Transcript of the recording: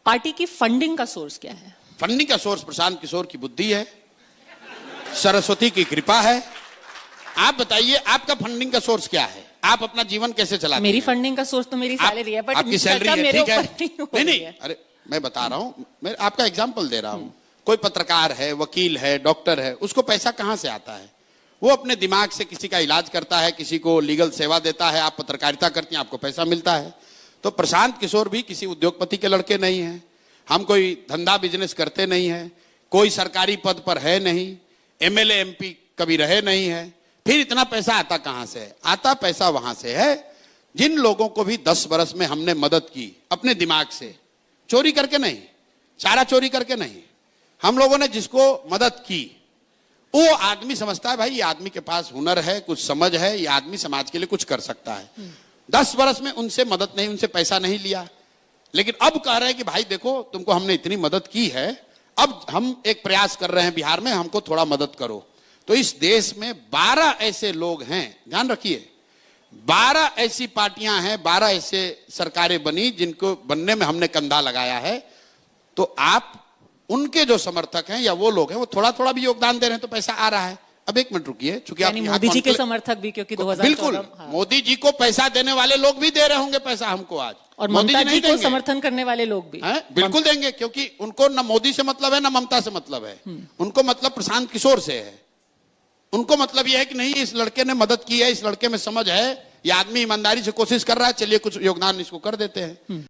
Party की funding का source क्या है? फंडिंग का सोर्स प्रशांत किशोर की बुद्धि है, सरस्वती की कृपा है। आप बताइए आपका फंडिंग का सोर्स क्या है? आप अपना जीवन कैसे चलाते हैं? मेरी फंडिंग का सोर्स तो मेरी सैलरी है, बट आपकी सैलरी है, मेरे ठीक है। ऊपर नहीं हो रही है। अरे मैं बता रहा हूं, मैं आपका एग्जांपल दे रहा हूं। कोई पत्रकार है, वकील है, डॉक्टर है, उसको पैसा कहां से आता है? वो अपने दिमाग से किसी का इलाज करता है, किसी को लीगल सेवा देता है। आप पत्रकारिता करती हैं, आपको पैसा मिलता है। तो प्रशांत किशोर भी किसी उद्योगपति के लड़के नहीं है। हम कोई धंधा बिजनेस करते नहीं है, कोई सरकारी पद पर है नहीं, एमएलए एमपी कभी रहे नहीं है। फिर इतना पैसा आता कहां से है? आता पैसा वहां से है जिन लोगों को भी 10 बरस में हमने मदद की अपने दिमाग से, चोरी करके नहीं, चारा चोरी करके नहीं। हम लोगों ने जिसको मदद की, वो आदमी समझता है भाई ये आदमी के पास हुनर है, कुछ समझ है, ये आदमी समाज के लिए कुछ कर सकता है। 10 बरस में उनसे मदद नहीं, उनसे पैसा नहीं लिया, लेकिन अब कह रहे हैं कि भाई देखो तुमको हमने इतनी मदद की है, अब हम एक प्रयास कर रहे हैं बिहार में, हमको थोड़ा मदद करो। तो इस देश में 12 ऐसे लोग हैं, ध्यान रखिए, 12 ऐसी पार्टियां हैं, 12 ऐसे सरकारें बनी जिनको बनने में हमने कंधा लगाया है। तो आप उनके जो समर्थक हैं या वो लोग हैं, वो थोड़ा थोड़ा भी योगदान दे रहे हैं तो पैसा आ रहा है। अब एक मिनट रुकिए, चूंकि आप मोदी जी के समर्थक भी, क्योंकि 2014 बिल्कुल मोदी जी को पैसा देने वाले लोग भी दे रहे होंगे पैसा हमको आज, और ममता जी को समर्थन करने वाले लोग भी बिल्कुल देंगे, क्योंकि उनको न मोदी से मतलब है, न ममता से मतलब है। उनको मतलब प्रशांत किशोर से है। उनको मतलब यह है कि नहीं, इस लड़के ने मदद की है, इस लड़के में समझ है, ये आदमी ईमानदारी से कोशिश कर रहा है, चलिए कुछ योगदान इसको कर देते हैं।